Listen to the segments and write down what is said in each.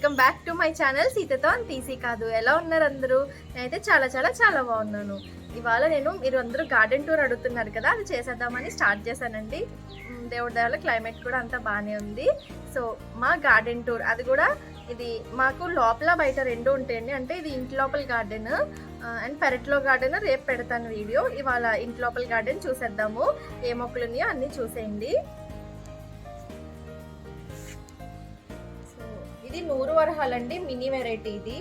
Welcome back to my channel సీతతో అని తీసి కాదు. ఎలా ఉన్నారు అందరూ? నేనైతే చాలా చాలా చాలా బాగున్నాను. ఇవాళ మీరు అందరూ గార్డెన్ టూర్ అడుగుతున్నారు కదా, అది చేసేద్దామని స్టార్ట్ చేశానండి. దేవుడి దయవల్ల క్లైమేట్ కూడా అంతా బాగానే ఉంది. సో మా గార్డెన్ టూర్ అది కూడా ఇది మాకు లోపల బయట రెండు ఉంటాయండి. అంటే ఇది ఇంటి లోపల గార్డెన్ అండ్ పెరట్లో గార్డెన్ రేపు పెడతాను వీడియో. ఇవాళ ఇంటి లోపల గార్డెన్ చూసేద్దాము. ఏ మొక్కలు ఉన్నాయో అన్నీ చూసేయండి. ఇది 100 వరహాలండి, మినీ వెరైటీ. ఇది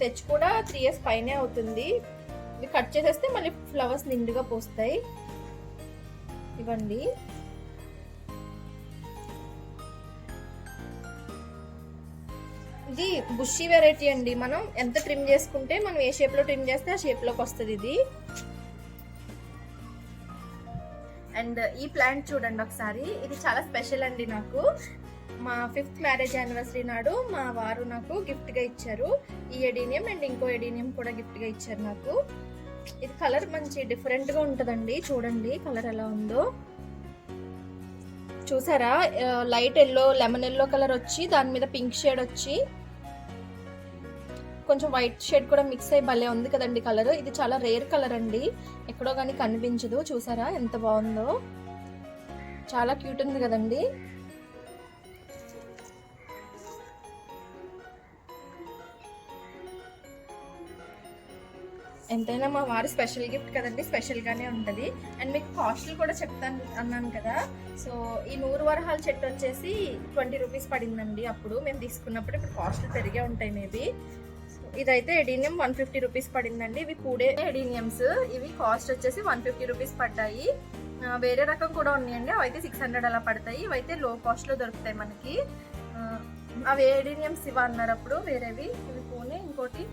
తెచ్చి కూడా 3 years పైనే అవుతుంది. ఇది కట్ చేసేస్తే మళ్ళీ ఫ్లవర్స్ నిండుగా పోస్తాయి. ఇవ్వండి. ఇది బుషీ వెరైటీ అండి. మనం ఎంత ట్రిమ్ చేసుకుంటే మనం ఏ షేప్ లో ట్రిమ్ చేస్తే ఆ షేప్ లోకి వస్తుంది ఇది. అండ్ ఈ ప్లాంట్ చూడండి ఒకసారి. ఇది చాలా స్పెషల్ అండి. నాకు మా 5th మ్యారేజ్ యానివర్సరీ నాడు మా వారు నాకు గిఫ్ట్గా ఇచ్చారు. ఈ ఎడీనియం అండ్ ఇంకో ఎడీనియం కూడా గిఫ్ట్గా ఇచ్చారు నాకు. ఇది కలర్ మంచి డిఫరెంట్గా ఉంటుందండి. చూడండి కలర్ ఎలా ఉందో. చూసారా, light yellow, lemon yellow colour వచ్చి దాని మీద పింక్ షేడ్ వచ్చి కొంచెం వైట్ షేడ్ కూడా మిక్స్ అయ్యి భలే ఉంది కదండి కలర్. ఇది చాలా రేర్ కలర్ అండి, ఎక్కడో కానీ కనిపించదు. చూసారా ఎంత బాగుందో, చాలా క్యూట్ ఉంది కదండి. ఎంతైనా మా వారి స్పెషల్ గిఫ్ట్ కదండి, స్పెషల్గానే ఉంటుంది. అండ్ మీకు కాస్ట్లు కూడా చెప్తాను అన్నాను కదా. సో ఈ 100 వరహాల చెట్టు వచ్చేసి 20 రూపీస్ పడిందండి అప్పుడు మేము తీసుకున్నప్పుడు. ఇప్పుడు కాస్ట్లు పెరిగే ఉంటాయి మేబీ. సో ఇదైతే ఎడీనియం 150 రూపీస్ పడిందండి. ఇవి కూడే ఎడీనియమ్స్. ఇవి కాస్ట్ వచ్చేసి 150 రూపీస్ పడ్డాయి. వేరే రకం కూడా ఉన్నాయండి, అవైతే 600 అలా పడతాయి. ఇవైతే లో కాస్ట్లో దొరుకుతాయి మనకి. అవి ఎడీనియమ్స్ ఇవ్వ అన్నారు అప్పుడు వేరేవి. ఇవి పూనే, ఇంకోటి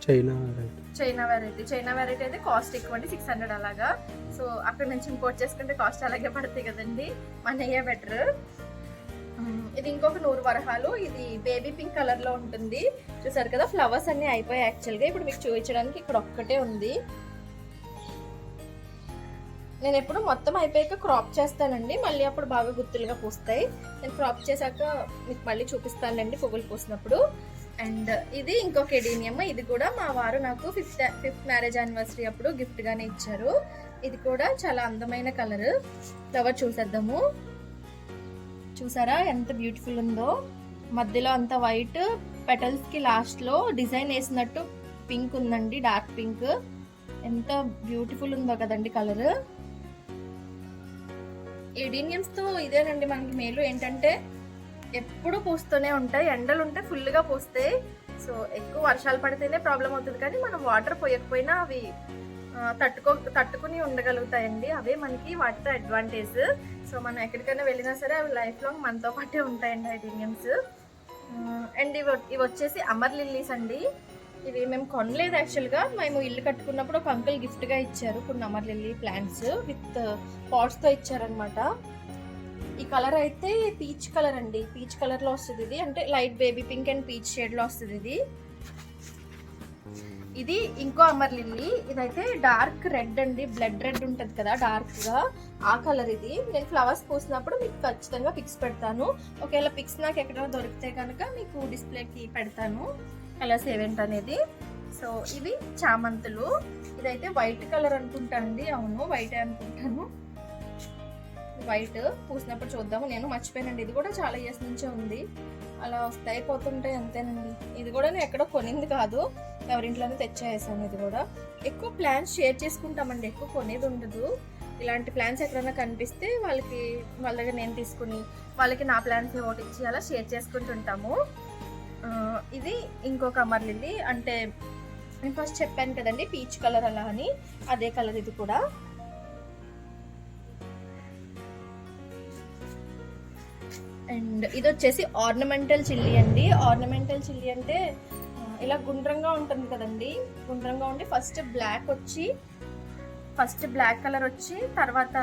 చైనా వెరైటీ అయితే కాస్ట్ ఎక్కువ అండి, 600 అలాగా. సో అక్కడ నుంచి ఇంపోర్ట్ చేసుకుంటే కాస్ట్ అలాగే పడతాయి కదండి, మనయ్యే బెటర్. ఇది ఇంకొక 100 వరహాలు. ఇది బేబీ పింక్ కలర్ లో ఉంటుంది. చూసారు కదా, ఫ్లవర్స్ అన్ని అయిపోయాయి యాక్చువల్గా. ఇప్పుడు మీకు చూపించడానికి ఇక్కడ ఒక్కటే ఉంది. నేను ఎప్పుడు మొత్తం అయిపోయాక క్రాప్ చేస్తానండి, మళ్ళీ అప్పుడు బాగా గుత్తులుగా పూస్తాయి. నేను క్రాప్ చేశాక మీకు మళ్ళీ చూపిస్తానండి పువ్వులు పూసినప్పుడు. అండ్ ఇది ఇంకొక ఎడీనియం. ఇది కూడా మా వారు నాకు 5th మ్యారేజ్ యానివర్సరీ అప్పుడు గిఫ్ట్ గానే ఇచ్చారు. ఇది కూడా చాలా అందమైన కలర్. ఫ్లవర్ చూసేద్దాము. చూసారా ఎంత బ్యూటిఫుల్ ఉందో. మధ్యలో అంతా వైట్, పెటల్స్ కి లాస్ట్ లో డిజైన్ వేసినట్టు పింక్ ఉందండి, డార్క్ పింక్. ఎంత బ్యూటిఫుల్ ఉందో కదండి కలర్. ఎడీనియమ్స్ తో ఇదేనండి మనకి మేలు ఏంటంటే ఎప్పుడు పూస్తూనే ఉంటాయి. ఎండలు ఉంటే ఫుల్గా పూస్తాయి. సో ఎక్కువ వర్షాలు పడితేనే ప్రాబ్లం అవుతుంది, కానీ మనం వాటర్ పోయకపోయినా అవి తట్టుకుని ఉండగలుగుతాయండి. అవే మనకి వాటితో అడ్వాంటేజ్. సో మనం ఎక్కడికైనా వెళ్ళినా సరే అవి లైఫ్ లాంగ్ మనతో పాటే ఉంటాయండి ఎడీనియమ్స్. అండ్ ఇవి వచ్చేసి అమర్ లిల్లీస్ అండి. ఇవి మేము కొనలేదు యాక్చువల్గా. మేము ఇల్లు కట్టుకున్నప్పుడు ఒక అంకుల్ గిఫ్ట్గా ఇచ్చారు కొన్ని అమర్ లిల్లీ ప్లాంట్స్ విత్ పాట్స్తో ఇచ్చారనమాట. ఈ కలర్ అయితే పీచ్ కలర్ అండి, పీచ్ కలర్ లో వస్తుంది ఇది. అంటే light baby pink and peach shade లో వస్తుంది ఇది. ఇది ఇంకో అమర్ లిల్లీ. ఇదైతే డార్క్ రెడ్ అండి, బ్లడ్ రెడ్ ఉంటుంది కదా డార్క్ గా, ఆ కలర్ ఇది. నేను ఫ్లవర్స్ పూసినప్పుడు మీకు ఖచ్చితంగా పిక్స్ పెడతాను. ఒకవేళ పిక్స్ నాకు ఎక్కడైనా దొరికితే కనుక మీకు డిస్ప్లేకి పెడతాను కలర్స్ ఏవేంటనేది. సో ఇవి చామంతులు. ఇదైతే వైట్ కలర్ అనుకుంటానండి. అవును వైట్ అనుకుంటాను. వైట్ పూసినప్పుడు చూద్దాము. నేను మర్చిపోయానండి, ఇది కూడా చాలా ఇయర్స్ నుంచే ఉంది. అలా వస్తాయి పోతుంటాయి అంతేనండి. ఇది కూడా నేను ఎక్కడో కొనింది కాదు, ఎవరింట్లోనే తెచ్చేసాను. ఇది కూడా ఎక్కువ ప్లాన్స్ షేర్ చేసుకుంటామండి, ఎక్కువ కొనేది ఉండదు. ఇలాంటి ప్లాన్స్ ఎక్కడైనా కనిపిస్తే వాళ్ళ దగ్గర నేను తీసుకుని వాళ్ళకి నా ప్లాన్స్ ఒకటి ఇచ్చి అలా షేర్ చేసుకుంటుంటాము. ఇది ఇంకొక అమర్ లిల్లీ. అంటే నేను ఫస్ట్ చెప్పాను కదండి పీచ్ కలర్ అలా అని, అదే కలర్ ఇది కూడా. అండ్ ఇది వచ్చేసి ఆర్నమెంటల్ చిల్లీ అండి. ఆర్నమెంటల్ చిల్లీ అంటే ఇలా గుండ్రంగా ఉంటుంది కదండి, గుండ్రంగా ఉండి ఫస్ట్ బ్లాక్ కలర్ వచ్చి తర్వాత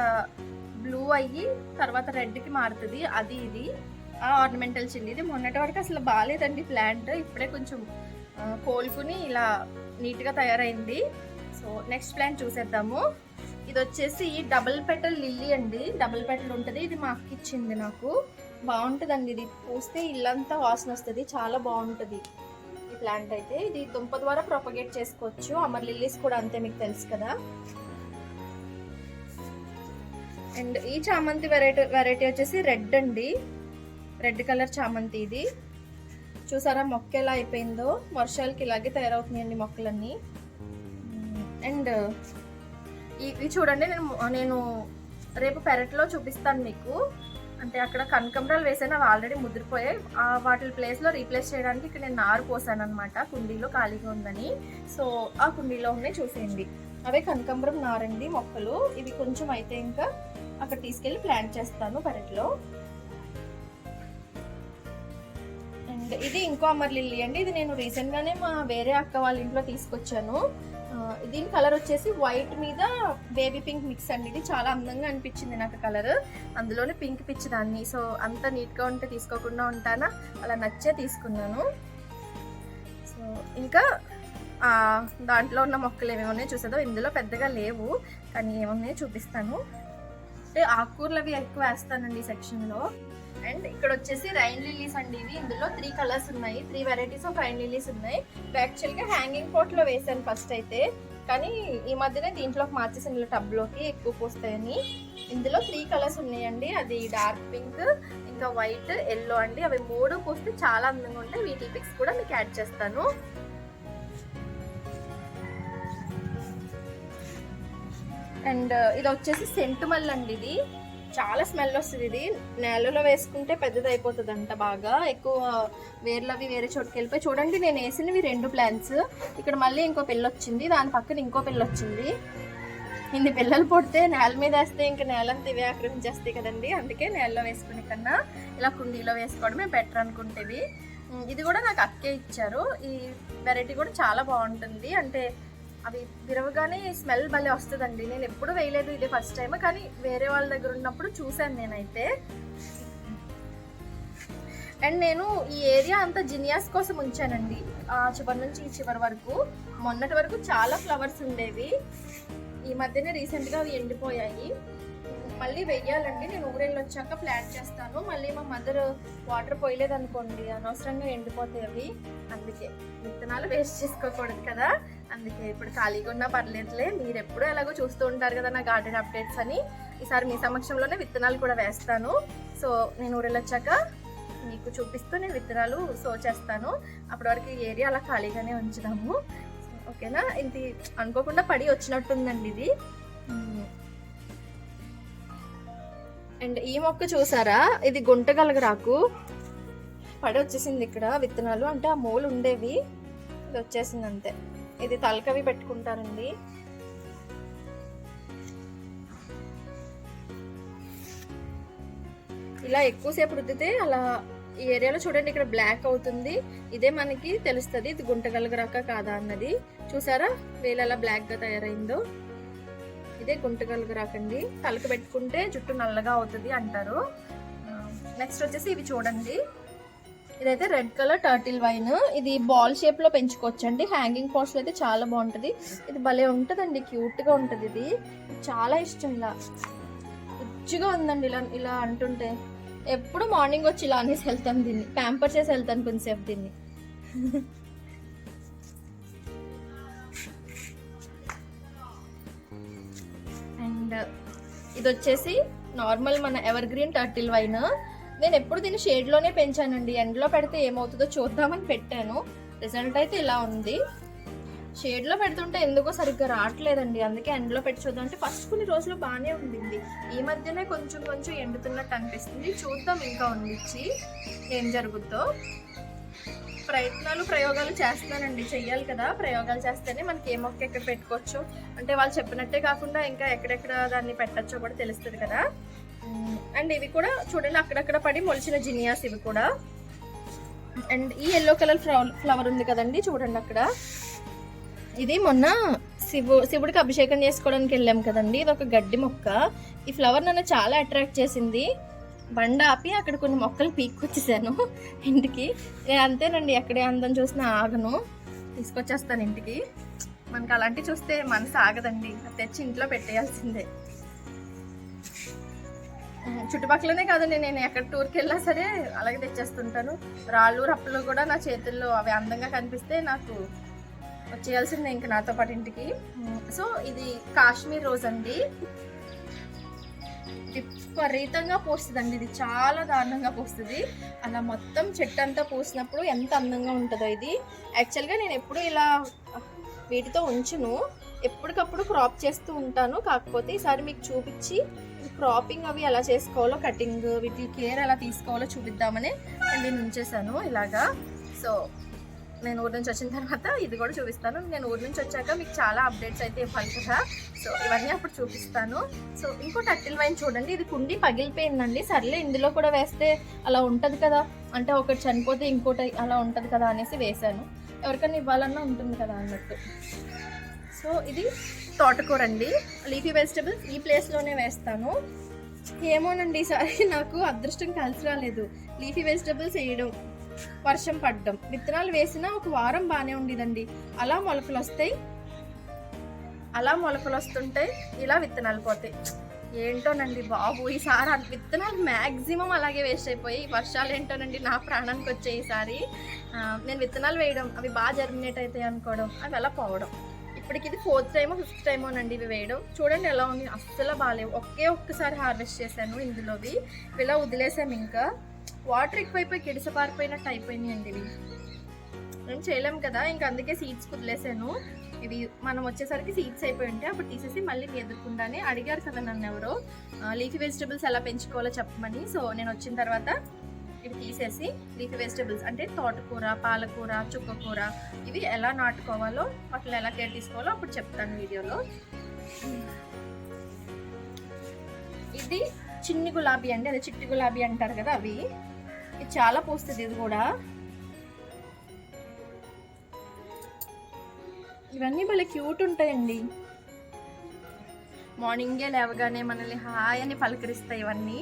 బ్లూ అయ్యి తర్వాత రెడ్కి మారుతుంది. అది ఇది ఆ ఆర్నమెంటల్ చిల్లీ. ఇది మొన్నటి వరకు అసలు బాగాలేదండి ప్లాంట్, ఇప్పుడే కొంచెం కోలుకుని ఇలా నీట్గా తయారైంది. సో నెక్స్ట్ ప్లాంట్ చూసేద్దాము. ఇది వచ్చేసి డబుల్ పెటల్ లిల్లీ అండి. డబుల్ పెటల్ ఉంటుంది. ఇది మా అక్క ఇచ్చింది నాకు. బాగుంటుందండి. ఇది పూస్తే ఇల్లంతా వాసన వస్తుంది, చాలా బాగుంటుంది ఈ ప్లాంట్ అయితే. ఇది దుంప ద్వారా ప్రొపగేట్ చేసుకోవచ్చు. అమర్ లిల్లీస్ కూడా అంతే, మీకు తెలుసు కదా. అండ్ ఈ చామంతి వెరైటీ వచ్చేసి రెడ్ అండి, రెడ్ కలర్ చామంతి. ఇది చూసారా మొక్క ఎలా అయిపోయిందో, వర్షాలకి ఇలాగే తయారవుతున్నాయండి మొక్కలన్నీ. అండ్ ఇవి చూడండి, నేను రేపు పెరట్లో చూపిస్తాను మీకు. అంటే అక్కడ కనకంబరాలు వేసాను, అవి ఆల్రెడీ ముదిరిపోయాయి. వాటి ప్లేస్లో రీప్లేస్ చేయడానికి ఇక్కడ నేను నారు పోసాను అనమాట, కుండీలో ఖాళీగా ఉందని. సో ఆ కుండీలో ఉన్నాయి, చూసేయండి. అవే కనకంబరం నారండి మొక్కలు. ఇవి కొంచెం అయితే ఇంకా అక్కడ తీసుకెళ్ళి ప్లాంట్ చేస్తాను పెరట్లో. అండ్ ఇది ఇంకో అమర్ లిల్లీ అండి. ఇది నేను రీసెంట్గానే మా వేరే అక్క వాళ్ళ ఇంట్లో తీసుకొచ్చాను. దీని కలర్ వచ్చేసి వైట్ మీద బేబీ పింక్ మిక్స్ అండి. ఇది చాలా అందంగా అనిపించింది నాకు కలర్, అందులోనే పింక్ పిచ్చిదాన్ని. సో అంత నీట్గా ఉంటే తీసుకోకుండా ఉంటానా, అలా నచ్చే తీసుకున్నాను. సో ఇంకా దాంట్లో ఉన్న మొక్కలు ఏమేమి ఉన్నాయో చూసేదో. ఇందులో పెద్దగా లేవు, కానీ ఏమున్నాయో చూపిస్తాను. అంటే ఆకుకూరలు అవి ఎక్కువ వేస్తానండి ఈ సెక్షన్లో. అండ్ ఇక్కడ వచ్చేసి రైన్ లిల్లీస్ అండి. ఇవి ఇందులో 3 కలర్స్ ఉన్నాయి, 3 వెరైటీస్ ఆఫ్ రైన్ లిల్లీస్ ఉన్నాయి. యాక్చువల్గా హ్యాంగింగ్ పాట్లో వేసాను ఫస్ట్ అయితే, కానీ ఈ మధ్యనే దీంట్లోకి మార్చేసాను, ఇలా టబ్లోకి ఎక్కువ పోస్తాయని. ఇందులో 3 కలర్స్ ఉన్నాయండి. అది డార్క్ పింక్, ఇంకా వైట్, ఎల్లో అండి. అవి 3 పోస్తే చాలా అందంగా ఉంటాయి. వీటి పిక్స్ కూడా మీకు యాడ్ చేస్తాను. అండ్ ఇది వచ్చేసి సెంటు మల్లె అండి. ఇది చాలా స్మెల్ వస్తుంది. ఇది నేలలో వేసుకుంటే పెద్దది అయిపోతుంది అంట, బాగా ఎక్కువ వేర్లు అవి వేరే చోటుకి వెళ్ళిపోయి. చూడండి, నేను వేసినవి 2 ప్లాంట్స్. ఇక్కడ మళ్ళీ ఇంకో పిల్ల వచ్చింది, దాని పక్కన ఇంకో పిల్ల వచ్చింది. ఇన్ని పిల్లలు పుడితే నేల మీద వేస్తే ఇంకా నేలంతా ఇవే ఆక్రమించేస్తాయి కదండి. అందుకే నేలలో వేసుకునే కన్నా ఇలా కుండీలో వేసుకోవడమే బెటర్ అనుకుంటేవి. ఇది కూడా నాకు అక్కే ఇచ్చారు. ఈ వెరైటీ కూడా చాలా బాగుంటుంది. అంటే అవి విరవగానే స్మెల్ భలే వస్తుందండి. నేను ఎప్పుడు వేయలేదు, ఇదే ఫస్ట్ టైం. కానీ వేరే వాళ్ళ దగ్గర ఉన్నప్పుడు చూశాను నేనైతే. అండ్ నేను ఈ ఏరియా అంతా జినియాస్ కోసం ఉంచానండి, ఆ చివరి నుంచి ఈ చివరి వరకు. మొన్నటి వరకు చాలా ఫ్లవర్స్ ఉండేవి, ఈ మధ్యనే రీసెంట్గా అవి ఎండిపోయాయి. మళ్ళీ వెయ్యాలండి, నేను ఊరెళ్ళి వచ్చాక ప్లాంట్ చేస్తాను. మళ్ళీ మా మదర్ వాటర్ పోయలేదు అనుకోండి, అనవసరంగా ఎండిపోతాయి అవి. అందుకే విత్తనాలు వేస్ట్ చేసుకోకూడదు కదా, అందుకే ఇప్పుడు ఖాళీగా ఉన్నా పర్లేదులే. మీరు ఎప్పుడూ ఎలాగో చూస్తూ ఉంటారు కదా నా గార్డెన్ అప్డేట్స్ అని. ఈసారి మీ సమక్షంలోనే విత్తనాలు కూడా వేస్తాను. సో నేను ఊరెళ్ళొచ్చాక మీకు చూపిస్తూ నేను విత్తనాలు సో చేస్తాను. అప్పటి వరకు ఈ ఏరియా అలా ఖాళీగానే ఉంచుదాము, ఓకేనా. ఇది అనుకోకుండా పడి వచ్చినట్టుందండి ఇది. అండ్ ఈ మొక్క చూసారా, ఇది గుంటగలగరాకు, పడి వచ్చేసింది ఇక్కడ విత్తనాలు. అంటే ఆ మూలు ఉండేవి, ఇది వచ్చేసింది అంతే. ఇది తలకవి పెట్టుకుంటారండి. ఇలా ఎక్కువసేపు రుద్దితే అలా ఈ ఏరియాలో చూడండి, ఇక్కడ బ్లాక్ అవుతుంది. ఇదే మనకి తెలుస్తుంది ఇది గుంటగలగరాక కాదా అన్నది. చూసారా వేలు ఎలా బ్లాక్ గా తయారైందో, ఇదే గుంటగలగరాకండి. తలకు పెట్టుకుంటే జుట్టు నల్లగా అవుతుంది అంటారు. నెక్స్ట్ వచ్చేసి ఇవి చూడండి, ఇదైతే రెడ్ కలర్ టర్టిల్ వైన్. ఇది బాల్ షేప్ లో పెంచుకోవచ్చు అండి. హ్యాంగింగ్ పాట్స్ అయితే చాలా బాగుంటది. ఇది భలే ఉంటదండి, క్యూట్ గా ఉంటది. ఇది చాలా ఇష్టం. ఇలా రుచిగా ఉందండి, ఇలా అంటుంటే. ఎప్పుడు మార్నింగ్ వచ్చి ఇలా అనేసి వెళ్తాను, దీన్ని ప్యాంపర్ చేసి వెళ్తాను కొంచెంసేపు దీన్ని. అండ్ ఇది వచ్చేసి నార్మల్ మన ఎవర్ గ్రీన్ టర్టిల్ వైన్. నేను ఎప్పుడు దీన్ని షేడ్లోనే పెంచానండి, ఎండలో పెడితే ఏమవుతుందో చూద్దామని పెట్టాను. రిజల్ట్ అయితే ఇలా ఉంది. షేడ్లో పెడుతుంటే ఎందుకో సరిగ్గా రావట్లేదండి, అందుకే ఎండలో పెట్టి చూద్దాం అంటే ఫస్ట్ కొన్ని రోజులు బాగానే ఉండింది. ఈ మధ్యనే కొంచెం కొంచెం ఎండుతున్నట్టు అనిపిస్తుంది. చూద్దాం ఇంకా ఉండిచ్చి ఏం జరుగుద్దో. ప్రయోగాలు చేస్తానండి, చెయ్యాలి కదా. ప్రయోగాలు చేస్తేనే మనకి ఏ మొక్క ఎక్కడ పెట్టుకోవచ్చు అంటే వాళ్ళు చెప్పినట్టే కాకుండా ఇంకా ఎక్కడెక్కడ దాన్ని పెట్టచ్చో కూడా తెలుస్తుంది కదా. అండ్ ఇవి కూడా చూడండి, అక్కడక్కడ పడి మొలిచిన జినియాస్ ఇవి కూడా. అండ్ ఈ ఎల్లో కలర్ ఫ్లవర్ ఉంది కదండి, చూడండి అక్కడ. ఇది మొన్న శివుడికి అభిషేకం చేసుకోవడానికి వెళ్ళాం కదండి. ఇది ఒక గడ్డి మొక్క. ఈ ఫ్లవర్ నన్ను చాలా అట్రాక్ట్ చేసింది. బండ ఆపి అక్కడ కొన్ని మొక్కలు పీక్కొచ్చేసాను ఇంటికి. నేను అంతేనండి, ఎక్కడే అందం చూసినా ఆగను, తీసుకొచ్చేస్తాను ఇంటికి. మనకు అలాంటివి చూస్తే మనసు ఆగదండి, తెచ్చి ఇంట్లో పెట్టేయాల్సిందే. చుట్టుపక్కలనే కాదండి, నేను ఎక్కడ టూర్కి వెళ్ళినా సరే అలాగే తెచ్చేస్తుంటాను. రాళ్ళు రప్పలు కూడా నా చేతుల్లో అవి అందంగా కనిపిస్తే నాకు వచ్చేయాల్సిందే ఇంక నాతో పాటు ఇంటికి. సో ఇది కాశ్మీర్ రోజ్ అండి, విపరీతంగా పూస్తుందండి. ఇది చాలా దారుణంగా పూస్తుంది. అలా మొత్తం చెట్టు అంతా పూసినప్పుడు ఎంత అందంగా ఉంటుందో ఇది. యాక్చువల్గా నేను ఎప్పుడు ఇలా వీటితో ఉంచును, ఎప్పటికప్పుడు క్రాప్ చేస్తూ ఉంటాను. కాకపోతే ఈసారి మీకు చూపించి క్రాపింగ్ అవి ఎలా చేసుకోవాలో, కటింగ్ వీటి కేర్ ఎలా తీసుకోవాలో చూపిద్దామని నేను ఉంచేసాను ఇలాగా. సో నేను ఊరి నుంచి వచ్చిన తర్వాత ఇది కూడా చూపిస్తాను. నేను ఊరి నుంచి వచ్చాక మీకు చాలా అప్డేట్స్ అయితే ఇవ్వాలి కదా, సో ఇవన్నీ అప్పుడు చూపిస్తాను. సో ఇంకో టర్టిల్ వైన్ చూడండి, ఇది కుండి పగిలిపోయిందండి. సర్లే ఇందులో కూడా వేస్తే అలా ఉంటుంది కదా, అంటే ఒకటి చనిపోతే ఇంకోటి అలా ఉంటుంది కదా అనేసి వేసాను. ఎవరికైనా ఇవ్వాలన్నా ఉంటుంది కదా అన్నట్టు. సో ఇది తోటకూర అండి, లీఫీ వెజిటబుల్స్ ఈ ప్లేస్లోనే వేస్తాను. ఏమోనండి ఈసారి నాకు అదృష్టం కలిసి రాలేదు. లీఫీ వెజిటబుల్స్ వేయడం, వర్షం పడడం, విత్తనాలు వేసినా ఒక వారం బాగానే ఉండేదండి. అలా మొలకలు వస్తుంటాయి, ఇలా విత్తనాలు పోతాయి. ఏంటోనండి బాబు, ఈసారి విత్తనాలు మ్యాక్సిమం అలాగే వేస్ట్ అయిపోయి, వర్షాలు ఏంటోనండి నా ప్రాణానికి వచ్చాయి ఈసారి. నేను విత్తనాలు వేయడం, అవి బాగా జర్మినేట్ అవుతాయి అనుకోవడం, అవి అలా పోవడం. ఇప్పటికి ఇది 4th టైమో 5th టైమో నండి ఇవి వేయడం. చూడండి ఎలా ఉంది, అస్సలు బాగాలేవు. ఒక్కసారి హార్వెస్ట్ చేశాను ఇందులోవి, ఇలా వదిలేసాము. ఇంకా వాటర్ ఎక్కువైపోయి కిడిసపారిపోయినట్టు అయిపోయినాయి అండి ఇవి. నేను చేయలేము కదా, ఇంకా అందుకే సీడ్స్ వదిలేసాను. ఇవి మనం వచ్చేసరికి సీడ్స్ అయిపోయి ఉంటే అప్పుడు తీసేసి మళ్ళీ మీ ఎదుర్కొండానే అడిగారు కదా నన్ను ఎవరో లీఫీ వెజిటబుల్స్ ఎలా పెంచుకోవాలో చెప్పమని. సో నేను వచ్చిన తర్వాత ఇవి తీసేసి లీఫీ వెజిటబుల్స్ అంటే తోటకూర, పాలకూర, చుక్కకూర ఇవి ఎలా నాటుకోవాలో, వాటిని ఎలా కేర్ తీసుకోవాలో అప్పుడు చెప్తాను వీడియోలో. ఇది చిన్ని గులాబీ అండి, అదే చిట్టి గులాబీ అంటారు కదా అవి. ఇది చాలా పూస్తుంది. ఇది కూడా ఇవన్నీ భలే క్యూట్ ఉంటాయండి. మార్నింగే లేవగానే మనల్ని హాయ్ అని పలకరిస్తాయి. ఇవన్నీ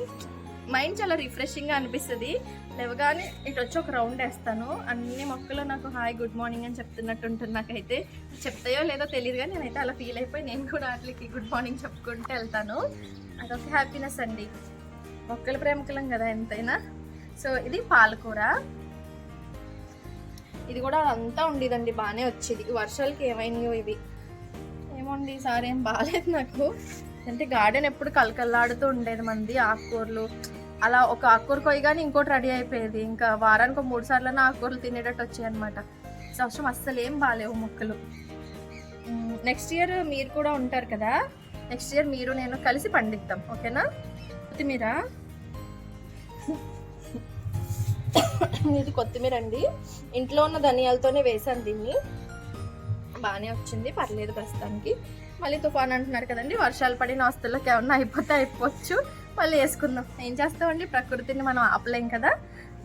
మైండ్ చాలా రిఫ్రెషింగ్గా అనిపిస్తుంది. లేవగానే ఇటు వచ్చి ఒక రౌండ్ వేస్తాను, అన్ని మొక్కలు నాకు హాయ్ గుడ్ మార్నింగ్ అని చెప్తున్నట్టు ఉంటుంది. నాకైతే చెప్తాయో లేదో తెలియదు, కానీ నేనైతే అలా ఫీల్ అయిపోయి నేను కూడా వాటికి గుడ్ మార్నింగ్ చెప్పుకుంటూ వెళ్తాను. అదొక హ్యాపీనెస్ అండి, మొక్కల ప్రేమికులం కదా ఎంతైనా. సో ఇది పాలకూర, ఇది కూడా అంతా ఉండేదండి, బాగానే వచ్చేది. వర్షాలకి ఏమైనాయో ఇవి ఏమోండి ఈసారి ఏం బాగాలేదు నాకు. అంటే గార్డెన్ ఎప్పుడు కలకల్లాడుతూ ఉండేది మంది, ఆకుకూరలు అలా ఒక ఆకుకూర కొయ్యగానే ఇంకోటి రెడీ అయిపోయేది. ఇంకా వారానికి 3 సార్లు ఆకుకూరలు తినేటట్టు వచ్చాయి అనమాట. సంవత్సరం అస్సలు ఏం బాగాలేవు మొక్కలు. నెక్స్ట్ ఇయర్ మీరు కూడా ఉంటారు కదా, నెక్స్ట్ ఇయర్ మీరు నేను కలిసి పండిద్దాం, ఓకేనా? కొత్తిమీర, ఇది కొత్తిమీర అండి, ఇంట్లో ఉన్న ధనియాలతోనే వేసాను దీన్ని. బాగానే వచ్చింది, పర్లేదు ప్రస్తుతానికి. మళ్ళీ తుఫాన్ అంటున్నారు కదండి, వర్షాలు పడిన వస్తువులకు ఏమన్నా అయిపోవచ్చు, మళ్ళీ వేసుకుందాం. ఏం చేస్తామండి, ప్రకృతిని మనం ఆపలేం కదా.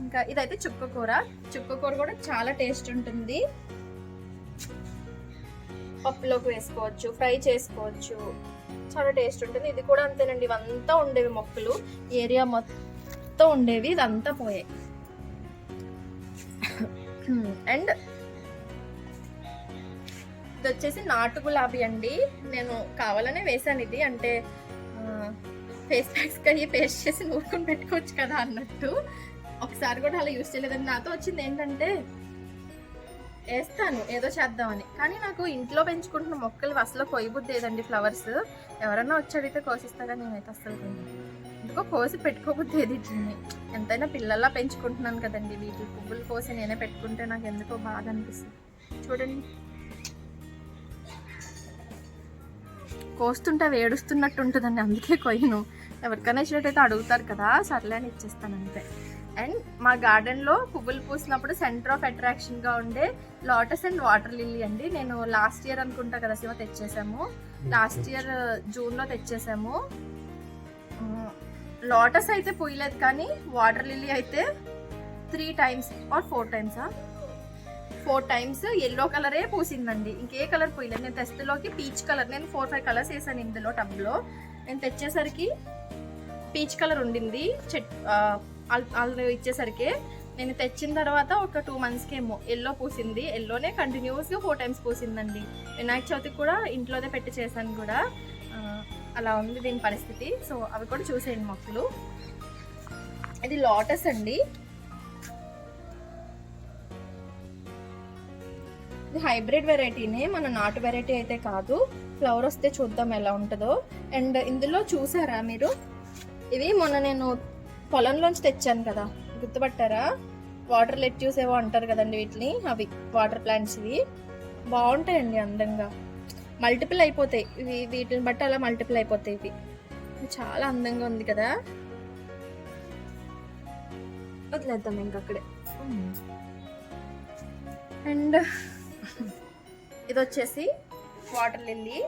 ఇంకా ఇదైతే చుక్కకూర కూడా చాలా టేస్ట్ ఉంటుంది. పప్పులోకి వేసుకోవచ్చు, ఫ్రై చేసుకోవచ్చు, చాలా టేస్ట్ ఉంటుంది. ఇది కూడా అంతేనండి, ఇవంతా ఉండేవి మొక్కలు, ఏరియా మొత్తం ఉండేవి, ఇదంతా పోయాయి. అండ్ ఇది వచ్చేసి నాటు గులాబీ అండి, నేను కావాలనే వేసాను. ఇది అంటే ఫేస్ ప్యాక్స్ అయ్యి పేస్ట్ చేసి నూరుకొని పెట్టుకోవచ్చు కదా అన్నట్టు, ఒకసారి కూడా అలా యూజ్ చేయలేదండి. నాతో వచ్చింది ఏంటంటే వేస్తాను ఏదో చేద్దామని, కానీ నాకు ఇంట్లో పెంచుకుంటున్న మొక్కలు అసలు కొయ్యబుద్ధి లేదండి. ఫ్లవర్స్ ఎవరన్నా వచ్చి అడిగితే కోసిస్తాగా, నేనైతే అసలు ఎందుకో కోసి పెట్టుకోబుద్ధి ఏది. ఎంతైనా పిల్లల్లా పెంచుకుంటున్నాను కదండి, వీటి పువ్వులు కోసి నేనే పెట్టుకుంటే నాకు ఎందుకో బాధ అనిపిస్తుంది. చూడండి కోస్తుంటే అవి ఏడుస్తున్నట్టు ఉంటుందండి, అందుకే కొయ్యను. ఎవరికైనా ఇచ్చినట్టయితే అడుగుతారు కదా, సర్లే అని ఇచ్చేస్తాను అంతే. అండ్ మా గార్డెన్లో పువ్వులు పూసినప్పుడు సెంటర్ ఆఫ్ అట్రాక్షన్గా ఉండే లోటస్ అండ్ వాటర్ లిల్లీ అండి. నేను లాస్ట్ ఇయర్ అనుకుంటా కదా శివ తెచ్చేసాము, లాస్ట్ ఇయర్ జూన్లో తెచ్చేసాము. లోటస్ అయితే పూయలేదు, కానీ వాటర్ లిల్లీ అయితే 3 times or 4 times 4 times yellow కలరే పూసిందండి, ఇంకే కలర్ పూయలేదు. నేను తెస్తులోకి పీచ్ కలర్, నేను 4-5 కలర్స్ వేసాను ఇందులో టబ్లో. నేను తెచ్చేసరికి పీచ్ కలర్ ఉండింది, వాళ్ళు ఇచ్చేసరికి. నేను తెచ్చిన తర్వాత ఒక 2 monthsకి ఏమో ఎల్లో పూసింది. ఎల్లోనే కంటిన్యూస్గా 4 times పూసిందండి. వినాయక చవితికి కూడా ఇంట్లోనే పెట్టి చేశాను కూడా. అలా ఉంది దీని పరిస్థితి. సో అవి కూడా చూసేయండి మొక్కలు. ఇది లోటస్ అండి, ఇది హైబ్రిడ్ వెరైటీనే, మన నాటు వెరైటీ అయితే కాదు. ఫ్లవర్ వస్తే చూద్దాం ఎలా ఉంటుందో. అండ్ ఇందులో చూసారా మీరు, ఇవి మొన్న నేను పొలంలోంచి తెచ్చాను కదా, గుర్తుపట్టారా? వాటర్ లెట్యూస్ ఏవో అంటారు కదండి వీటిని, అవి వాటర్ ప్లాంట్స్. ఇవి బాగుంటాయండి, అందంగా మల్టిపుల్ అయిపోతాయి ఇవి, వీటిని బట్టి అలా మల్టిపుల్ అయిపోతాయి ఇవి. చాలా అందంగా ఉంది కదా, వదిలేద్దాం ఇంకక్కడే. అండ్ ఇది వచ్చేసి వాటర్ లిల్లీ.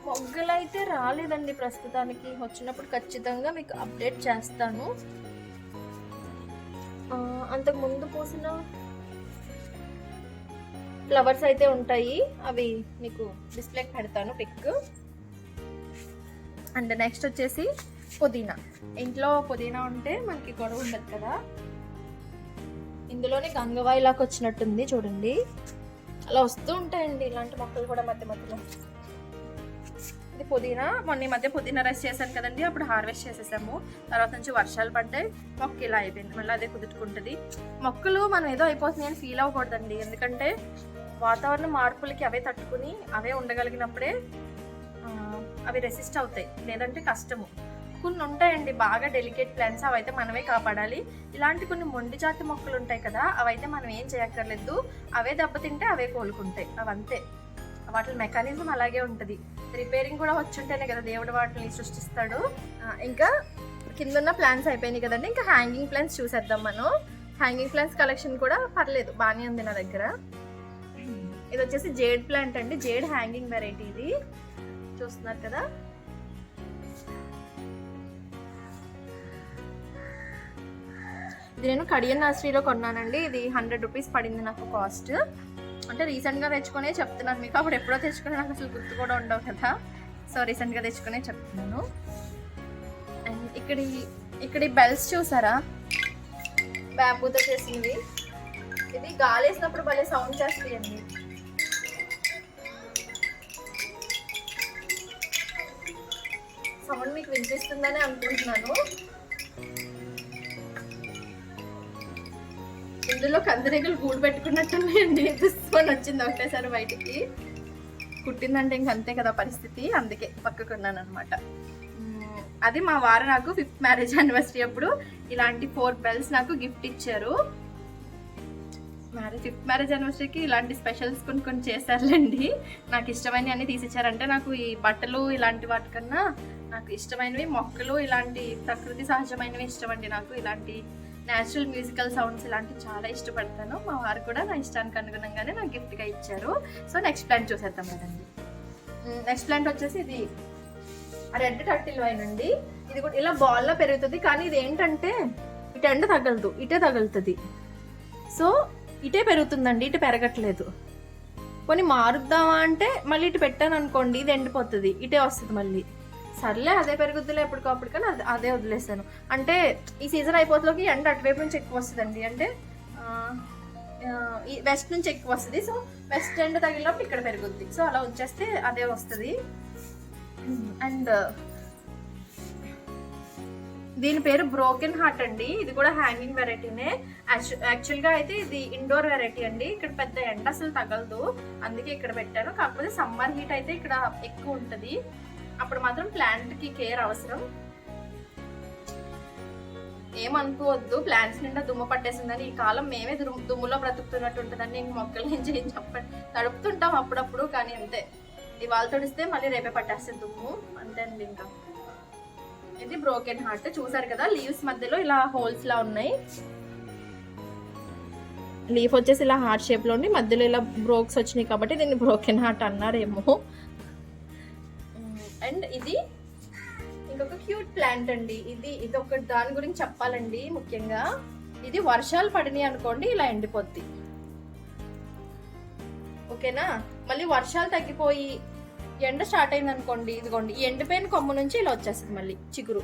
మొగ్గలు అయితే రాలేదండి ప్రస్తుతానికి, వచ్చినప్పుడు ఖచ్చితంగా మీకు అప్డేట్ చేస్తాను. అంతకు ముందు పూసిన ఫ్లవర్స్ అయితే ఉంటాయి, అవి మీకు డిస్ప్లేకి పెడతాను పిక్. అండ్ నెక్స్ట్ వచ్చేసి పుదీనా. ఇంట్లో పుదీనా ఉంటే మనకి గొడవ ఉండదు కదా. ఇందులోనే గంగవాయిలాగా వచ్చినట్టుంది చూడండి, అలా వస్తూ ఉంటాయండి ఇలాంటి మొక్కలు కూడా మధ్య మధ్యలో. ఇది పుదీనా, మొన్న ఈ మధ్య పుదీనా రైస్ చేశాను కదండి, అప్పుడు హార్వెస్ట్ చేసేసాము. తర్వాత నుంచి వర్షాలు పడ్డాయి, మొక్క ఇలా అయిపోయింది, మళ్ళీ అదే కుదురుకుంటుంది. మొక్కలు మనం ఏదో అయిపోతుంది అని ఫీల్ అవ్వకూడదండి, ఎందుకంటే వాతావరణ మార్పులకి అవే తట్టుకుని అవే ఉండగలిగినప్పుడే అవి రెసిస్ట్ అవుతాయి, లేదంటే కష్టము. కొన్ని ఉంటాయండి బాగా డెలికేట్ ప్లాంట్స్, అవైతే మనమే కాపాడాలి. ఇలాంటి కొన్ని మొండి జాతి మొక్కలు ఉంటాయి కదా, అవైతే మనం ఏం చేయక్కర్లేదు, అవే దెబ్బతింటే అవే కోలుకుంటాయి, అవంతే. వాటి మెకానిజం అలాగే ఉంటుంది. రిపేరింగ్ కూడా వచ్చుంటేనే కదా దేవుడు వాటిని సృష్టిస్తాడు. ఇంకా కింద ప్లాంట్స్ అయిపోయినాయి కదండి, ఇంకా హ్యాంగింగ్ ప్లాంట్స్ చూసేద్దాం మనం. హ్యాంగింగ్ ప్లాంట్స్ కలెక్షన్ కూడా పర్లేదు, బాగానే ఉంది నా దగ్గర. ఇది వచ్చేసి జేడ్ ప్లాంట్ అండి, జేడ్ హ్యాంగింగ్ వెరైటీ. ఇది చూస్తున్నారు కదా, ఇది నేను కడియన్ నర్సరీలో కొన్నానండి. ఇది 100 రూపీస్ పడింది నాకు కాస్ట్. అంటే రీసెంట్గా తెచ్చుకునే చెప్తున్నాను మీకు, అప్పుడు ఎప్పుడో తెచ్చుకునే నాకు అసలు గుర్తు కూడా ఉండవు కదా, సో రీసెంట్గా తెచ్చుకునే చెప్తున్నాను. అండ్ ఇక్కడ బెల్స్ చూసారా, బ్యాంబూతో చేసింది. ఇది గాలి వేసినప్పుడు భలే సౌండ్ చేస్తాయండి. సౌండ్ మీకు వినిపిస్తుందని అనుకుంటున్నాను. ఇందులో కందిరీగలు గూడు పెట్టుకున్నట్టున్నాయండి, తీసుకొని వచ్చింది ఒకటేసారి బయటికి. కుట్టిందంటే ఇంక అంతే కదా పరిస్థితి, అందుకే పక్కకున్నాను అనమాట. అది మా వారు నాకు 5th మ్యారేజ్ యానివర్సరీ అప్పుడు ఇలాంటి 4 బెల్స్ నాకు గిఫ్ట్ ఇచ్చారు. 5th మ్యారేజ్ యానివర్సరీకి ఇలాంటి స్పెషల్స్ కొన్ని చేశారులేండి. నాకు ఇష్టమైనవి అన్ని తీసిచ్చారంటే, నాకు ఈ బట్టలు ఇలాంటి వాటికన్నా నాకు ఇష్టమైనవి మొక్కలు, ఇలాంటి ప్రకృతి సహజమైనవి ఇష్టమండి. నాకు ఇలాంటి న్యాచురల్ మ్యూజికల్ సౌండ్స్ ఇలాంటివి చాలా ఇష్టపడతాను. మా వారు కూడా నా ఇష్టానికి అనుగుణంగానే నాకు గిఫ్ట్గా ఇచ్చారు. సో నెక్స్ట్ ప్లాంట్ చూసేద్దాం కదండి. నెక్స్ట్ ప్లాంట్ వచ్చేసి ఇది రెడ్ టర్టిల్ వైన్ అండి. ఇది కూడా ఇలా బాల్లో పెరుగుతుంది, కానీ ఇది ఏంటంటే ఇటు ఎండ తగలదు, ఇటే తగులుతుంది. సో ఇటే పెరుగుతుందండి, ఇటు పెరగట్లేదు. కొన్ని మారుద్దామా అంటే మళ్ళీ ఇటు పెట్టాను అనుకోండి, ఇది ఎండిపోతుంది, ఇటే వస్తుంది మళ్ళీ. సర్లే అదే పెరుగుద్దులే ఎప్పటికప్పుడు, కానీ అదే వదిలేసాను. అంటే ఈ సీజన్ అయిపోతలోకి ఎండ అటువైపు నుంచి ఎక్కువ వస్తుందండి, అంటే ఈ వెస్ట్ నుంచి ఎక్కువ వస్తుంది. సో వెస్ట్ ఎండ్ తగిలినప్పుడు ఇక్కడ పెరుగుద్ది, సో అలా వచ్చేస్తే అదే వస్తుంది. అండ్ దీని పేరు బ్రోకెన్ హార్ట్ అండి. ఇది కూడా హ్యాంగింగ్ వెరైటీనే. యాక్చువల్గా అయితే ఇది ఇండోర్ వెరైటీ అండి. ఇక్కడ పెద్ద ఎండ అసలు తగలదు, అందుకే ఇక్కడ పెట్టాను. కాకపోతే సమ్మర్ హీట్ అయితే ఇక్కడ ఎక్కువ ఉంటుంది, అప్పుడు మాత్రం ప్లాంట్ కి కేర్ అవసరం. ఏమనుకోవద్దు, ప్లాంట్స్ నిండా దుమ్ము పట్టేసిందని. ఈ కాలం మేమే దుమ్ములో బ్రతుకుతున్నట్టు ఉంటుందని ఇంక మొక్కల నుంచి ఏం చెప్పండి, తడుపుతుంటాం అప్పుడప్పుడు, కానీ అంతే. ఇవాళ తడిస్తే మళ్ళీ రేపే పట్టేస్తుంది దుమ్ము, అంతే అండి. ఇంకా ఇది బ్రోకెన్ హార్ట్ చూసారు కదా, లీవ్స్ మధ్యలో ఇలా హోల్స్ లా ఉన్నాయి. లీఫ్ వచ్చేసి ఇలా హార్ట్ షేప్ లో ఉండి మధ్యలో ఇలా బ్రోక్స్ వచ్చినాయి కాబట్టి దీన్ని బ్రోకెన్ హార్ట్ అన్నారేమో. అండ్ ఇది ఇంకొక క్యూట్ ప్లాంట్ అండి. ఇది ఒక దాని గురించి చెప్పాలండి ముఖ్యంగా. ఇది వర్షాలు పడినాయి అనుకోండి ఇలా ఎండిపోద్ది, ఓకేనా. మళ్ళీ వర్షాలు తగ్గిపోయి ఎండ స్టార్ట్ అయింది అనుకోండి, ఇదిగోండి ఈ ఎండిపోయిన కొమ్మ నుంచి ఇలా వచ్చేస్తుంది మళ్ళీ చిగురు.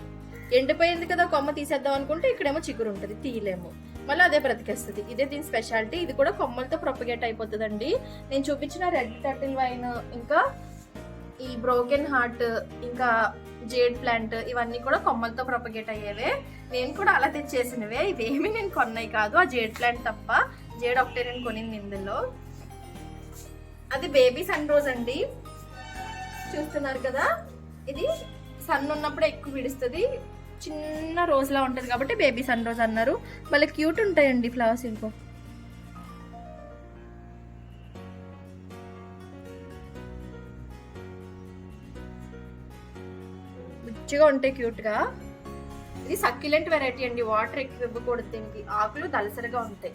ఎండిపోయింది కదా కొమ్మ తీసేద్దాం అనుకుంటే ఇక్కడేమో చిగురు ఉంటుంది, తీయలేము, మళ్ళీ అదే బ్రతికేస్తుంది. ఇదే దీని స్పెషాలిటీ. ఇది కూడా కొమ్మలతో ప్రొపగేట్ అయిపోతుందండి. నేను చూపించిన రెడ్ టర్టిల్ వైన్, ఇంకా ఈ బ్రోకెన్ హార్ట్, ఇంకా జేడ్ ప్లాంట్, ఇవన్నీ కూడా కొమ్మలతో ప్రొపగేట్ అయ్యేవే. నేను కూడా అలా తెచ్చేసినవే, ఇవేమి నేను కొన్నాయి కాదు. ఆ జేడ్ ప్లాంట్ తప్ప, జేడ్ ఒకటే నేను కొనింది ఇందులో. అది బేబీ సన్ రోజ్ అండి, చూస్తున్నారు కదా. ఇది సన్ ఉన్నప్పుడే ఎక్కువ విడుస్తుంది, చిన్న రోజ్ లా ఉంటది కాబట్టి బేబీ సన్ రోజ్ అన్నారు. మళ్ళీ క్యూట్ ఉంటాయండి ఫ్లవర్స్. ఇంకో మంచిగా ఉంటాయి క్యూట్ గా. ఇది సక్యులెంట్ వెరైటీ అండి, వాటర్ ఎక్కువ ఇవ్వకూడదు దీనికి, ఆకులు దలసరిగా ఉంటాయి.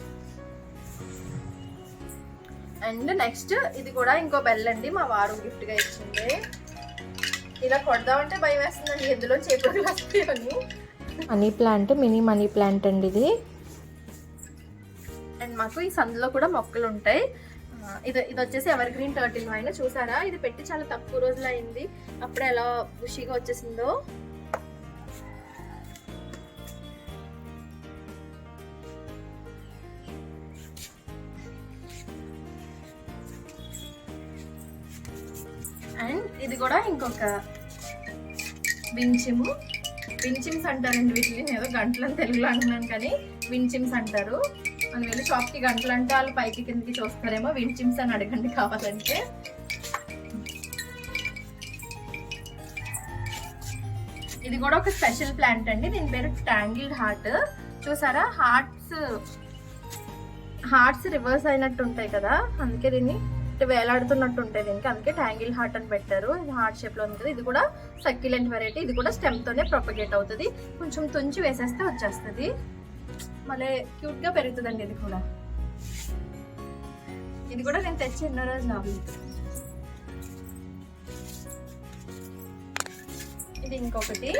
అండ్ నెక్స్ట్ ఇది కూడా ఇంకో బెల్ అండి, మా వారు గిఫ్ట్ గా ఇచ్చింది. ఇలా కొడదామంటే భయం వేస్తుందండి, ఎందులో చేపలు వస్తాయని. Money plant, mini money plant అండి ఇది. అండ్ మాకు ఈ సందులో కూడా మొక్కలు ఉంటాయి. ఇది వచ్చేసి ఎవర్ గ్రీన్ టర్టిల్ వైన్, చూసారా. ఇది పెట్టి చాలా తక్కువ రోజులు అయింది, అప్పుడే ఎలా బుషిగా వచ్చేసిందో. అండ్ ఇది కూడా ఇంకొక వించిమ్స్ అంటారండి వీటిని, ఏదో గంటలని తెలుగులో అంటున్నాను కానీ వించిమ్స్ అంటారు. మనం వెళ్ళి షాప్కి గంటలు అంటే వాళ్ళు పైకి కిందకి చూస్తారేమో, వించిమ్స్ అని అడగండి కావాలంటే. ఇది కూడా ఒక స్పెషల్ ప్లాంట్ అండి, దీని పేరు ట్యాంగిల్డ్ హార్ట్. చూసారా, హార్ట్స్ రివర్స్ అయినట్టు ఉంటాయి కదా, అందుకే దీన్ని వేలాడుతున్నట్టు ఉంటాయి దీనికి, అందుకే ట్యాంగిల్ హార్ట్ అని పెట్టారు. ఇది హార్ట్ షేప్ లో ఉంటుంది. ఇది కూడా సక్యులెంట్ వెరైటీ, ఇది కూడా స్టెమ్ తోనే ప్రొపగేట్ అవుతుంది. కొంచెం తుంచి వేసేస్తే వచ్చేస్తుంది, మళ్ళీ క్యూట్ గా పెరుగుతుందండి. ఇది కూడా నేను తెచ్చి ఎన్నో రోజులు అవ్వలేదు. ఇది ఇంకొకటి,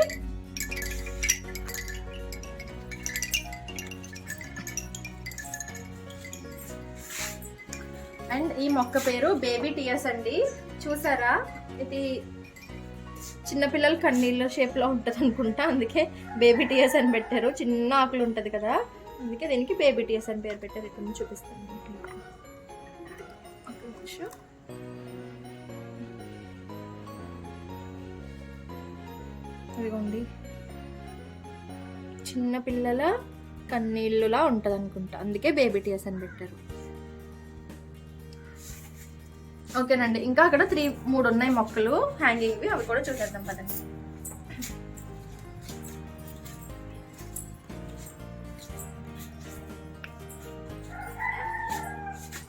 అండ్ ఈ మొక్క పేరు బేబీ టియర్స్ అండి. చూసారా, ఇది చిన్నపిల్లల కన్నీళ్ళ షేప్ లో ఉంటది అనుకుంటా, అందుకే బేబీ టియర్స్ అని పెట్టారు. చిన్న ఆకులు ఉంటది కదా, అందుకే దీనికి బేబీ టియర్స్ అని పేరు పెట్టారు. ఇక్కడ నుంచి చూపిస్తాను. ఇదిగోండి, చిన్న పిల్లల కన్నీళ్ళులా ఉంటది అనుకుంటా, అందుకే బేబీ టియర్స్ అని పెట్టారు. ఓకేనండి, ఇంకా అక్కడ 3 ఉన్నాయి మొక్కలు హ్యాంగింగ్వి, అవి కూడా చూసేద్దాం పదండి.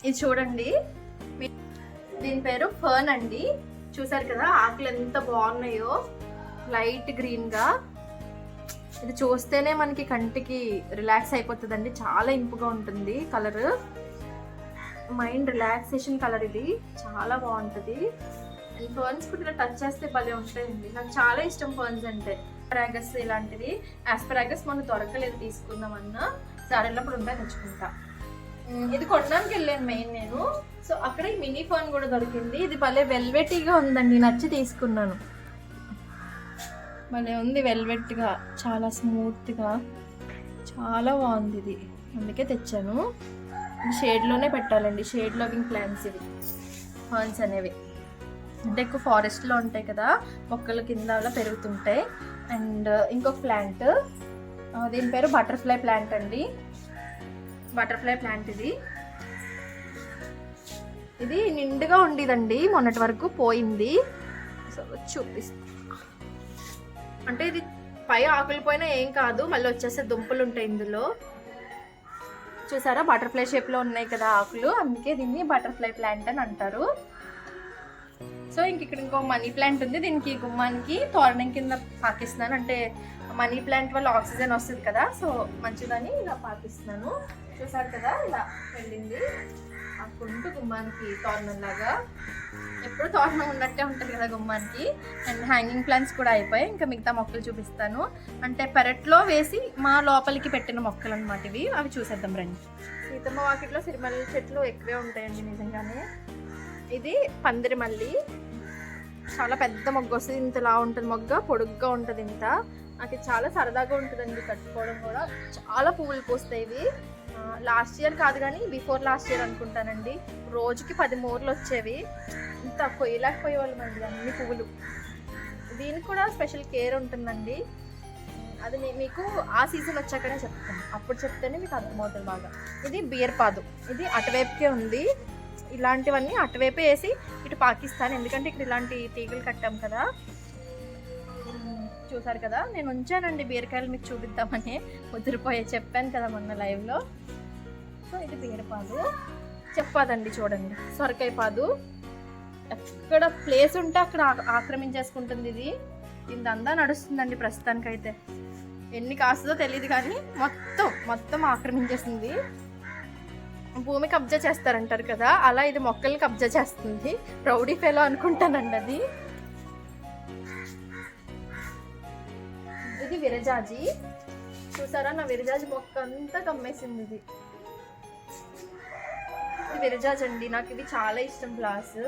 ఇది చూడండి, దీని పేరు ఫర్న్ అండి. చూసారు కదా, ఆకులు ఎంత బాగున్నాయో, లైట్ గ్రీన్ గా. ఇది చూస్తేనే మనకి కంటికి రిలాక్స్ అయిపోతుందండి, చాలా ఇంపుగా ఉంటుంది కలర్, మైండ్ రిలాక్సేషన్ కలర్. ఇది చాలా బాగుంటుంది. అండ్ ఫర్న్స్ కూడా ఇలా టచ్ చేస్తే భలే ఉంటాయండి, నాకు చాలా ఇష్టం ఫర్న్స్ అంటే. ఆస్పరాగస్ ఇలాంటిది, ఆస్పరాగస్ మనం దొరకలేదు, తీసుకుందామన్నా సరే వెళ్ళినప్పుడు ఉంటాయి తెచ్చుకుంటా. ఇది కొనడానికి వెళ్ళాను మెయిన్ నేను, సో అక్కడ ఈ మినీ ఫర్న్ కూడా దొరికింది. ఇది భలే వెల్వెటీగా ఉందండి, నచ్చి తీసుకున్నాను. భలే ఉంది వెల్వెట్గా, చాలా స్మూత్గా, చాలా బాగుంది ఇది, అందుకే తెచ్చాను. షేడ్లోనే పెట్టాలండి, షేడ్ లవింగ్ ప్లాంట్స్ ఇవి ఫర్న్స్ అనేవి. అంటే ఎక్కువ ఫారెస్ట్లో ఉంటాయి కదా, మొక్కల కింద అలా పెరుగుతుంటాయి. అండ్ ఇంకొక ప్లాంట్, దీని పేరు బటర్ఫ్లై ప్లాంట్ అండి. బటర్ఫ్లై ప్లాంట్ ఇది నిండుగా ఉండేదండి, మొన్నటి వరకు పోయింది. సో చూపిస్తా, అంటే ఇది పై ఆకులు పోయినా ఏం కాదు, మళ్ళీ వచ్చేసే దుంపలు ఉంటాయి ఇందులో. చూసారా, బటర్ఫ్లై షేప్లో ఉన్నాయి కదా ఆకులు, అందుకే దీన్ని బటర్ఫ్లై ప్లాంట్ అని అంటారు. సో ఇక్కడ ఇంకో మనీ ప్లాంట్ ఉంది, దీనికి గుమ్మానికి తోరణం కింద పాకిస్తున్నాను. అంటే మనీ ప్లాంట్ వల్ల ఆక్సిజన్ వస్తుంది కదా, సో మంచిదని ఇలా పాకిస్తున్నాను. చూసారు కదా, ఇలా వెళ్ళింది ఆకుంటూ గుమ్మానికి తోరణం లాగా. ఎప్పుడు తోరణం ఉన్నట్టే ఉంటుంది కదా గుమ్మానికి. అండ్ హ్యాంగింగ్ ప్లాంట్స్ కూడా అయిపోయాయి, ఇంకా మిగతా మొక్కలు చూపిస్తాను. అంటే పెరట్లో వేసి మా లోపలికి పెట్టిన మొక్కలు అనమాట ఇవి, అవి చూసేద్దాం రండి. సీతమ్మ వాకిట్లో సిరిమల్లి చెట్లు ఎక్కువే ఉంటాయండి నిజంగానే. ఇది పందిరి మల్లి, చాలా పెద్ద మొగ్గ వస్తుంది, ఇంతలా ఉంటుంది మొగ్గ, పొడుగ్గా ఉంటుంది ఇంత. నాకు చాలా సరదాగా ఉంటుందండి కట్టుకోవడం కూడా, చాలా పువ్వులు పూస్తాయి ఇవి. లాస్ట్ ఇయర్ కాదు కానీ బిఫోర్ లాస్ట్ ఇయర్ అనుకుంటానండి, రోజుకి 10 మోర్లు వచ్చేవి. ఇంత కొయ్యలేకపోయేవాళ్ళం అండి అన్ని పువ్వులు. దీనికి కూడా స్పెషల్ కేర్ ఉంటుందండి. అది మీకు ఆ సీజన్ వచ్చాకనే చెప్తాను, అప్పుడు చెప్తేనే మీకు అర్థమవుతుంది బాగా. ఇది బీరపాదు, ఇది అటువైపుకే ఉంది. ఇలాంటివన్నీ అటువైపే వేసి ఇటు పాకిస్తాన్, ఎందుకంటే ఇక్కడ ఇలాంటి తీగలు కట్టాం కదా. చూసారు కదా, నేను ఉంచానండి బీరకాయలు మీకు చూపిద్దామని, ముదిరిపోయే చెప్పాను కదా మొన్న లైవ్లో. సో ఇది బీరపాదు. చెప్పాదండి చూడండి, సొరకాయ పాదు. ఎక్కడ ప్లేస్ ఉంటే అక్కడ ఆక్రమించేసుకుంటుంది ఇది. దీని దందా నడుస్తుందండి ప్రస్తుతానికైతే. ఎన్ని కాస్తుందో తెలియదు కానీ మొత్తం ఆక్రమించేసింది. భూమి కబ్జా చేస్తారంటారు కదా, అలా ఇది మొక్కల్ని కబ్జా చేస్తుంది. రౌడీ ఫెలో అనుకుంటానండి అది. ఇది విరజాజి. చూసారా, నా విరజాజి మొక్క అంతా కమ్మేసింది. ఇది విరజాజి అండి, నాకు ఇవి చాలా ఇష్టం ఫ్లవర్స్.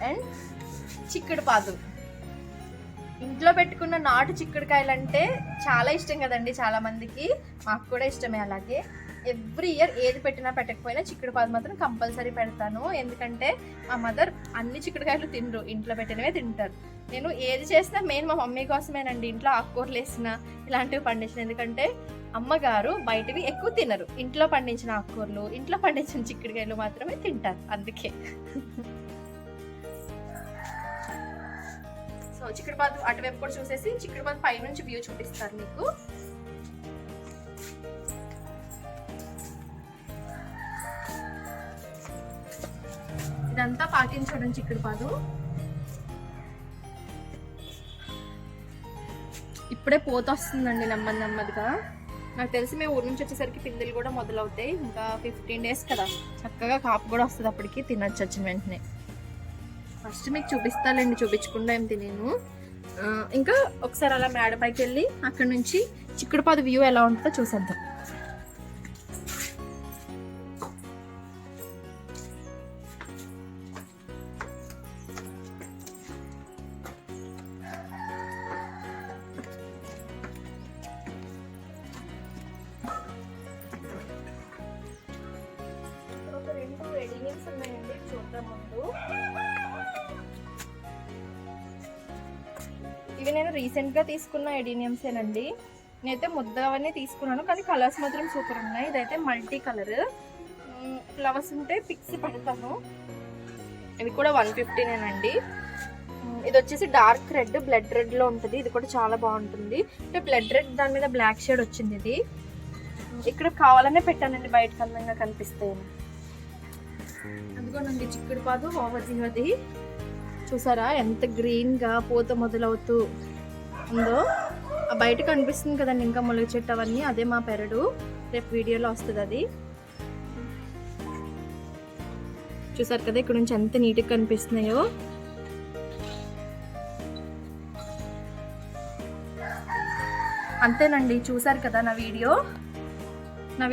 అండ్ చిక్కుడు పాదు. ఇంట్లో పెట్టుకున్న నాటు చిక్కుడుకాయలు అంటే చాలా ఇష్టం కదండి చాలా మందికి, మాకు కూడా ఇష్టమే. అలాగే ఎవ్రీ ఇయర్ ఏది పెట్టినా పెట్టకపోయినా చిక్కుడు పాదు మాత్రం కంపల్సరీ పెడతాను. ఎందుకంటే మా మదర్ అన్ని చిక్కుడుకాయలు తినరు, ఇంట్లో పెట్టినవే తింటారు. నేను ఏది చేసినా మెయిన్ మా మమ్మీ కోసమేనండి. ఇంట్లో ఆకుకూరలు వేసిన ఇలాంటివి పండించిన, ఎందుకంటే అమ్మగారు బయటవి ఎక్కువ తినరు. ఇంట్లో పండించిన ఆకుకూరలు, ఇంట్లో పండించిన చిక్కుడుకాయలు మాత్రమే తింటారు, అందుకే. సో చిక్కుడు పాదు అటువైపు కూడా చూసేసి చిక్కుడు పాదు పైనుంచి వ్యూ చూపిస్తారు మీకు. ఇదంతా పాకించడం చిక్కుడు పాదు. ఇప్పుడే పోత వస్తుందండి నెమ్మదిగా. నాకు తెలిసి మేము ఊరి నుంచి వచ్చేసరికి పిందెలు కూడా మొదలవుతాయి. ఇంకా 15 days కదా, చక్కగా కాపు కూడా వస్తుంది, అప్పటికి తినొచ్చు వచ్చిన వెంటనే. ఫస్ట్ మీకు చూపిస్తానండి, చూపించకుండా ఏం తినేను. ఇంకా ఒకసారి అలా మేడ పైకి వెళ్ళి అక్కడ నుంచి చిక్కుడుపాదు వ్యూ ఎలా ఉంటుందో చూసేద్దాం. ఒక 2 ఎడినియమ్స్ ఉన్నాయండి, చూద్దాం ముందు. ఇవి నేను రీసెంట్గా తీసుకున్న ఎడీనియమ్సేనండి. నేనైతే ముద్దవన్నీ తీసుకున్నాను, కానీ కలర్స్ మాత్రం సూపర్ ఉన్నాయి. ఇదైతే మల్టీ కలర్ ఫ్లవర్స్ ఉంటే పిక్స్ పెడతాను. ఇవి కూడా 150నేనండి. ఇది వచ్చేసి డార్క్ రెడ్, బ్లడ్ రెడ్లో ఉంటుంది. ఇది కూడా చాలా బాగుంటుంది. అంటే బ్లడ్ రెడ్ దాని మీద బ్లాక్ షేడ్ వచ్చింది. ఇది ఇక్కడ కావాలనే పెట్టానండి, బయటకు అందంగా కనిపిస్తాయి. అందుకోనండి చిక్కుడు పాదు ఓవర్జీవది. చూసారా ఎంత గ్రీన్గా పూత మొదలవుతూ ఉందో. బయట కనిపిస్తుంది కదండి ఇంకా మొలక చెట్టు అవన్నీ, అదే మా పెరడు. రేపు వీడియోలో వస్తుంది అది. చూసారు కదా ఇక్కడ నుంచి ఎంత నీట్గా కనిపిస్తున్నాయో. అంతేనండి, చూసారు కదా నా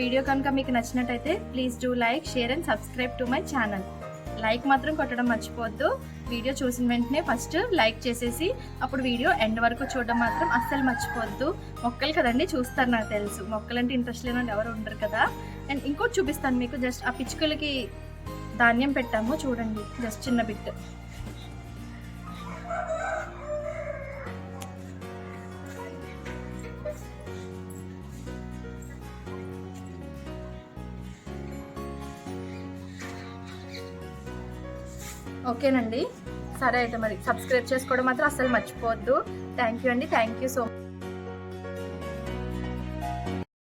వీడియో కనుక మీకు నచ్చినట్టయితే please do like, share and subscribe to my channel. Like మాత్రం కొట్టడం మర్చిపోవద్దు. వీడియో చూసిన వెంటనే ఫస్ట్ లైక్ చేసేసి అప్పుడు వీడియో ఎండ్ వరకు చూడడం మాత్రం అస్సలు మర్చిపోవద్దు. మొక్కలు కదండి చూస్తారు, నాకు తెలుసు మొక్కలంటే ఇంట్రెస్ట్ లేని ఎవరు ఉండరు కదా. అండ్ ఇంకోటి చూపిస్తాను మీకు, జస్ట్ ఆ పిచ్చుకలకి ధాన్యం పెట్టాము చూడండి, జస్ట్ చిన్న బిట్. ఓకేనండి, సరే అయితే మరి సబ్స్క్రైబ్ చేసుకోవడం మాత్రం అస్సలు మర్చిపోవద్దు. థ్యాంక్ యూ అండి, థ్యాంక్ యూ సో మచ్.